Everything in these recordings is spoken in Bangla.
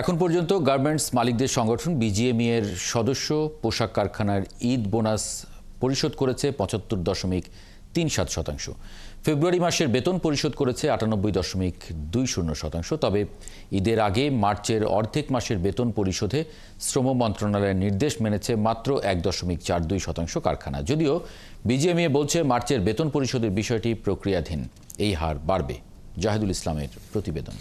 এখন পর্যন্ত গার্মেন্টস মালিকদের সংগঠন বিজিএমইএ এর সদস্য পোশাক কারখানার ঈদ বোনাস পরিশোধ করেছে ৭৫.৩৭%। ফেব্রুয়ারি মাসের বেতন পরিশোধ করেছে ৯৮.২০%। তবে ঈদের আগে মার্চের অর্ধেক মাসের বেতন পরিশোধে শ্রম মন্ত্রণালয়ের নির্দেশ মেনেছে মাত্র ১.৪২% কারখানা। যদিও বিজিএমইএ বলছে মার্চের বেতন পরিশোধের বিষয়টি প্রক্রিয়াধীন, এই হার বাড়বে। জাহিদুল ইসলামের প্রতিবেদন।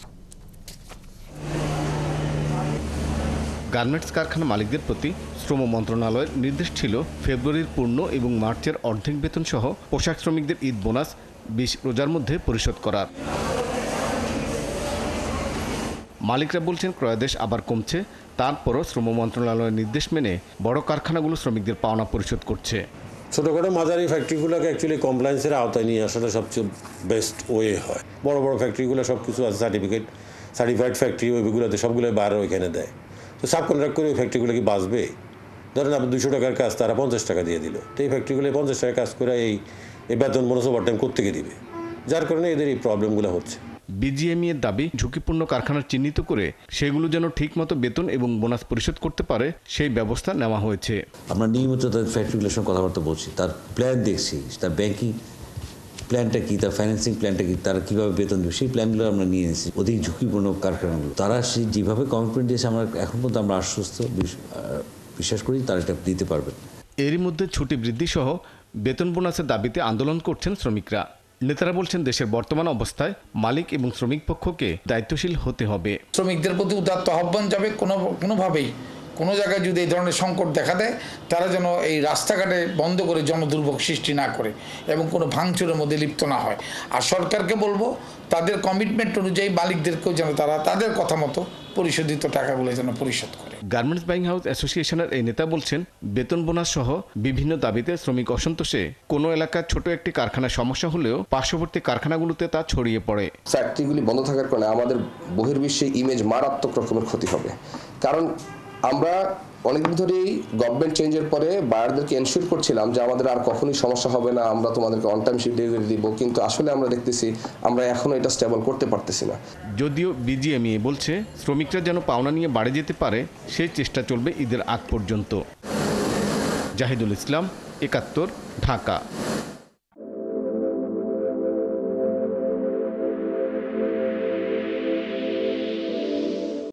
গার্মেন্টস কারখানা মালিকদের প্রতি শ্রম মন্ত্রণালয়ের নির্দেশ ছিল ফেব্রুয়ারির পূর্ণ এবং মার্চের অর্ধেক বেতন সহ পোশাক শ্রমিকদের ঈদ বোনাস ২০ রোজার মধ্যে পরিশোধ করার। মালিকরা বলছেন ক্রয়াদেশ আবার কমছে, তারপরও শ্রম মন্ত্রণালয়ের নির্দেশ মেনে বড় কারখানাগুলো শ্রমিকদের পাওনা পরিশোধ করছে। ছোটোখাটো মাঝারি ফ্যাক্টরিগুলোকে অ্যাকচুয়ালি কমপ্লায়েন্সের আওতায় নিয়ে আসাটা সবচেয়ে বেস্ট ওয়ে হয়। বড় বড় ফ্যাক্টরিগুলো সব কিছু আছে, সার্টিফাইড ফ্যাক্টরি, ওইগুলোতে সবগুলো বাইরে ওইখানে দেয়। তো সাব কন্ট্রাক্ট করে ওই ফ্যাক্টরিগুলো কি বাঁচবে? ধরেন আপনি ২০০ টাকার কাজ তারা ৫০ টাকা দিয়ে দিল, তো এই ফ্যাক্টরিগুলো ৫০ টাকা কাজ করে এই বেতন বোনাস ওভারটাইম কোত্থেকে দিবে? যার কারণে এদের এই প্রবলেমগুলো হচ্ছে। বিজিএমইএর দাবি ঝুঁকিপূর্ণ কারখানা চিহ্নিত করে সেগুলো যেন ঠিকমতো বেতন এবং বোনাস পরিশোধ করতে পারে সেই ব্যবস্থা নেওয়া হয়েছে। আমরা নিয়মিত তাদের ফ্যাক্টরিগুলোর সঙ্গে কথাবার্তা বলছি, তার প্ল্যান দেখছি, তার ব্যাংকিং প্ল্যানটা কি, তার ফাইন্যান্সিং প্ল্যানটা কি, তারা কীভাবে বেতন দেবে সেই প্ল্যানগুলো আমরা নিয়ে নিয়েছি। অধিক ঝুঁকিপূর্ণ কারখানাগুলো তারা সেই যেভাবে কমিটমেন্ট দিয়েছে আমরা এখন পর্যন্ত আমরা আশ্বস্ত, বিশ্বাস করি তারা এটা দিতে পারবেন। এরই মধ্যে ছুটি বৃদ্ধি সহ বেতন বোনাসের দাবিতে আন্দোলন করছেন শ্রমিকরা। নেতারা বলছেন দেশের বর্তমান অবস্থায় মালিক এবং শ্রমিক পক্ষকে দায়িত্বশীল হতে হবে। শ্রমিকদের প্রতি উদাত্ত আহ্বান যাবে, কোনোভাবেই কোনো জায়গায় যদি এই ধরনের সংকট দেখা দেয় তারা যেন এই রাস্তাঘাটে বন্ধ করে জনদুর্ভোগ সৃষ্টি না করে এবং কোনো ভাঙচুরের মধ্যে লিপ্ত না হয়। আর সরকারকে বলবো তাদের কমিটমেন্ট অনুযায়ী মালিকদেরকেও যেন তারা তাদের কথা মতো পরিশোধিত টাকাগুলো যেন পরিশোধ করে। গার্মেন্টস বাইং হাউস অ্যাসোসিয়েশনের এই নেতা বলছেন বেতন বোনাস সহ বিভিন্ন দাবিতে শ্রমিক অসন্তোষে কোনো এলাকার ছোট একটি কারখানার সমস্যা হলেও পার্শ্ববর্তী কারখানাগুলোতে তা ছড়িয়ে পড়ে। ফ্যাক্টরিগুলি বন্ধ থাকার কারণে আমাদের বহির্বিশ্বে ইমেজ মারাত্মক রকমের ক্ষতি হবে। কারণ আমরা অনেকদিন ধরেই গভর্নমেন্ট চেঞ্জের পরে বায়ারদেরকে এনশিওর করছিলাম যে আমাদের আর কখনোই সমস্যা হবে না, আমরা তোমাদেরকে অন টাইম শিপ ডেলিভারি দিব, কিন্তু আসলে আমরা দেখতেছি আমরা এখনো এটা স্টেবল করতে পারতেছি না। যদিও বিজিএমইএ বলছে শ্রমিকরা যেন পাওনা নিয়ে বাড়ে যেতে পারে সেই চেষ্টা চলবে ঈদের আগ পর্যন্ত। জাহিদুল ইসলাম, ৭১, ঢাকা।